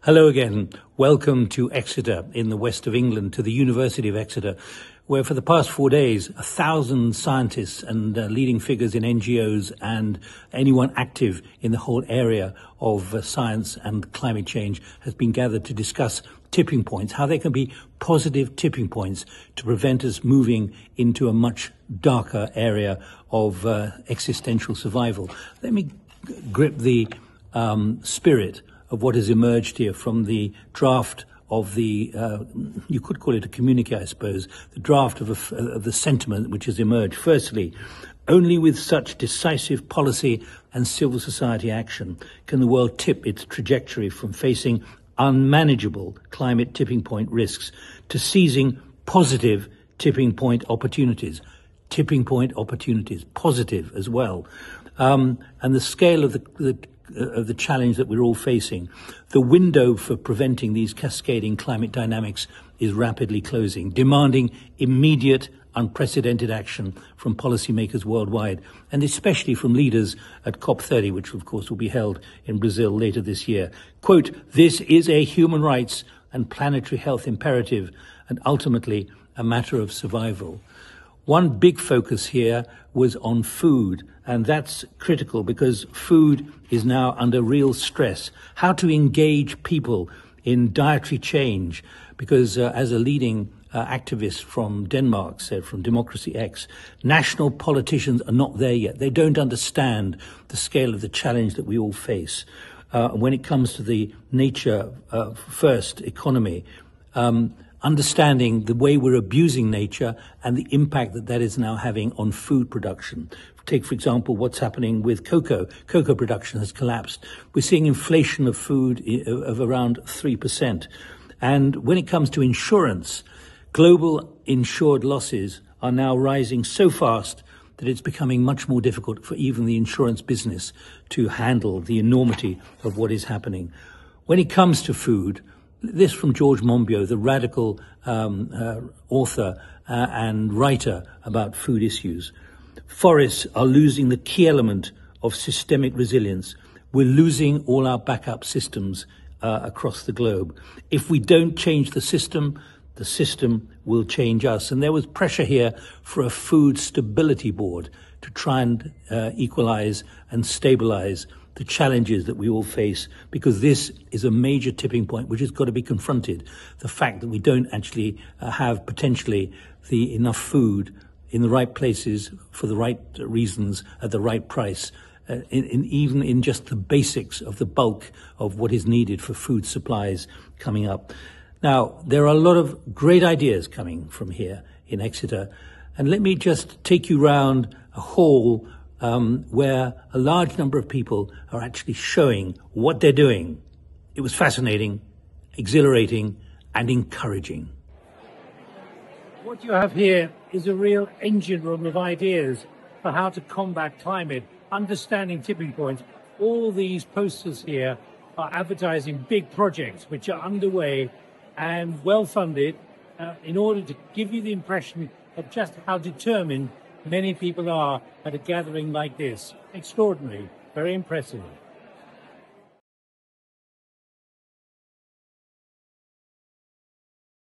Hello again. Welcome to Exeter in the west of England, to the University of Exeter, where for the past 4 days, 1,000 scientists and leading figures in NGOs and anyone active in the whole area of science and climate change has been gathered to discuss tipping points, how they can be positive tipping points to prevent us moving into a much darker area of existential survival. Let me grip the spirit of what has emerged here from the draft of the, you could call it a communique, I suppose, the draft of the sentiment which has emerged. Firstly, only with such decisive policy and civil society action can the world tip its trajectory from facing unmanageable climate tipping point risks to seizing positive tipping point opportunities. Tipping point opportunities, positive as well. And the scale of the challenge that we're all facing, the window for preventing these cascading climate dynamics is rapidly closing, demanding immediate, unprecedented action from policymakers worldwide, and especially from leaders at COP30, which of course will be held in Brazil later this year. Quote, "This is a human rights and planetary health imperative, and ultimately a matter of survival." One big focus here was on food, and that's critical because food is now under real stress. How to engage people in dietary change, because as a leading activist from Denmark said, from Democracy X, national politicians are not there yet. They don't understand the scale of the challenge that we all face. When it comes to the nature first economy, understanding the way we're abusing nature and the impact that that is now having on food production. Take, for example, what's happening with cocoa. Cocoa production has collapsed. We're seeing inflation of food of around 3%. And when it comes to insurance, global insured losses are now rising so fast that it's becoming much more difficult for even the insurance business to handle the enormity of what is happening. When it comes to food, this from George Monbiot, the radical author and writer about food issues. Forests are losing the key element of systemic resilience. We're losing all our backup systems across the globe. If we don't change the system will change us. And there was pressure here for a food stability board to try and equalize and stabilize the challenges that we all face, because this is a major tipping point which has got to be confronted. The fact that we don't actually have potentially enough food in the right places for the right reasons at the right price, even in just the basics of the bulk of what is needed for food supplies coming up. Now, there are a lot of great ideas coming from here in Exeter, and let me just take you round a hall where a large number of people are actually showing what they're doing. It was fascinating, exhilarating, and encouraging. What you have here is a real engine room of ideas for how to combat climate, understanding tipping points. All these posters here are advertising big projects which are underway and well-funded in order to give you the impression of just how determined many people are at a gathering like this. Extraordinary, very impressive.